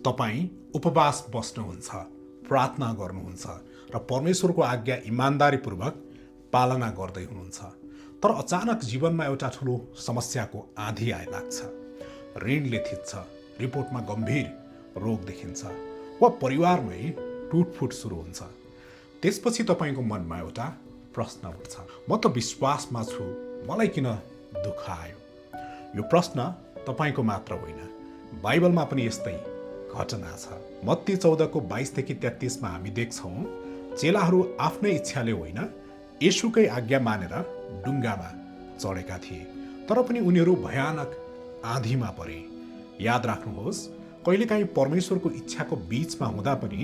तपाईँ उपवास बस्नुहुन्छ, प्रार्थना गर्नुहुन्छ र परमेश्वरको आज्ञा इमान्दारीपूर्वक पालना गर्दै हुनुहुन्छ। तर अचानक जीवनमा एउटा ठुलो समस्याको आँधी आइलाग्छ। ऋणले थिच्छ, रिपोर्टमा गम्भीर रोग देखिन्छ वा परिवारमै टुटफुट सुरु हुन्छ। त्यसपछि तपाईँको मनमा एउटा प्रश्न उठ्छ, म त विश्वासमा छु, मलाई किन दुःख आयो? यो प्रश्न तपाईँको मात्र होइन, बाइबलमा पनि यस्तै घटना छ। मत्ती 14को 22देखि 33मा हामी देख्छौँ, चेलाहरू आफ्नै इच्छाले होइन, येशूकै आज्ञा मानेर डुङ्गामा चढेका थिए, तर पनि उनीहरू भयानक आँधीमा परे। याद राख्नुहोस्, कहिलेकाहीँ परमेश्वरको इच्छाको बीचमा हुँदा पनि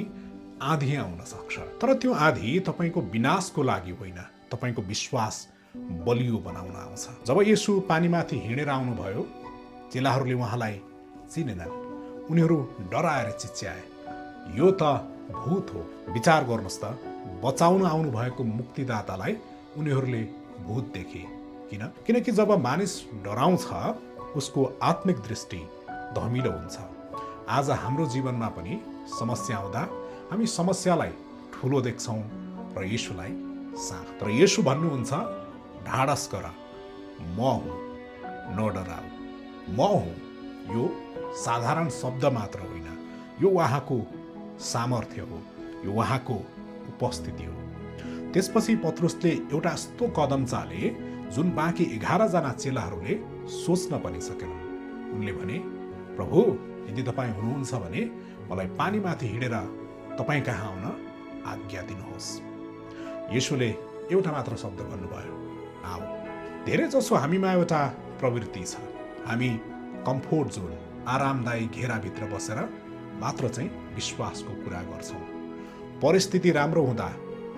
आँधी आउन सक्छ, तर त्यो आँधी तपाईँको विनाशको लागि होइन, तपाईँको विश्वास बलियो बनाउन आउँछ। जब येशू पानीमाथि हिँडेर आउनुभयो, चेलाहरूले उहाँलाई चिनेनन्। उनीहरू डराएर चिच्याए, यो त भूत हो। विचार गर्नुहोस् त, बचाउन आउनुभएको मुक्तिदातालाई उनीहरूले भूत देखे। किनकि जब मानिस डराउँछ, उसको आत्मिक दृष्टि धमिलो हुन्छ। आज हाम्रो जीवनमा पनि समस्या आउँदा हामी समस्यालाई ठुलो देख्छौँ र येशूलाई सानो। तर येशू भन्नुहुन्छ, ढाडस गर, म हुँ, नडराऊ। म हुँ यो साधारण शब्द मात्र होइन, यो उहाँको सामर्थ्य हो, यो उहाँको उपस्थिति हो। त्यसपछि पत्रुसले एउटा यस्तो कदम चाले जुन बाँकी 11 जना चेलाहरूले सोच्न पनि सकेनन्। उनले भने, प्रभु, यदि तपाईँ हुनुहुन्छ भने मलाई पानीमाथि हिँडेर तपाईँ कहाँ आउन आज्ञा दिनुहोस्। येशूले एउटा मात्र शब्द भन्नुभयो, आऊ। धेरै जसो हामीमा एउटा प्रवृत्ति छ, हामी कम्फोर्ट जोन, आरामदायी घेराभित्र बसेर मात्र चाहिँ विश्वासको कुरा गर्छौँ। परिस्थिति राम्रो हुँदा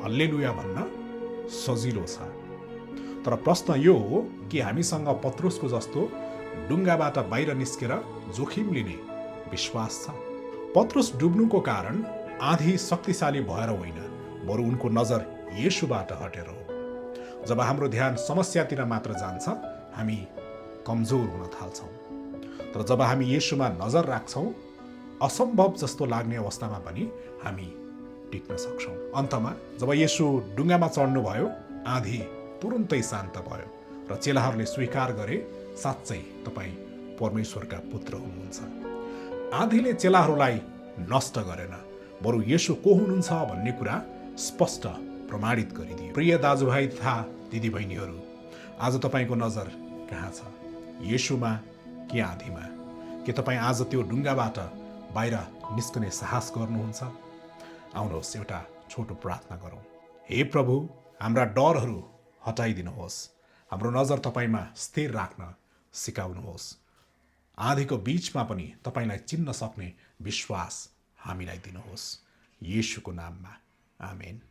हल्लेलुया भन्न सजिलो छ। तर प्रश्न यो हो कि हामीसँग पत्रुसको जस्तो डुङ्गाबाट बाहिर निस्केर जोखिम लिने विश्वास छ? पत्रुस डुब्नुको कारण आँधी शक्तिशाली भएर होइन, बरु उनको नजर येशूबाट हटेर हो। जब हाम्रो ध्यान समस्यातिर मात्र जान्छ, हामी कमजोर हुन थाल्छौँ। तर जब हामी येशूमा नजर राख्छौँ, असम्भव जस्तो लाग्ने अवस्थामा पनि हामी टिक्न सक्छौँ। अन्तमा जब येशू डुङ्गामा चढ्नुभयो, आँधी तुरुन्तै शान्त भयो र चेलाहरूले स्वीकार गरे, साँच्चै तपाईँ परमेश्वरका पुत्र हुनुहुन्छ। आँधीले चेलाहरूलाई नष्ट गरेन, बरु येशू को हुनुहुन्छ भन्ने कुरा स्पष्ट प्रमाणित गरिदियो। प्रिय दाजुभाइ तथा दिदीबहिनीहरू, आज तपाईँको नजर कहाँ छ? येशूमा कि आँधीमा? के तपाईँ आज त्यो डुङ्गाबाट बाहिर निस्कने साहस गर्नुहुन्छ? आउनुहोस् एउटा छोटो प्रार्थना गरौँ। हे प्रभु, हाम्रा डरहरू हटाइदिनुहोस्, हाम्रो नजर तपाईँमा स्थिर राख्न सिकाउनुहोस्। आँधीको बीचमा पनि तपाईँलाई चिन्न सक्ने विश्वास हामीलाई दिनुहोस्। येशूको नाममा, आमेन।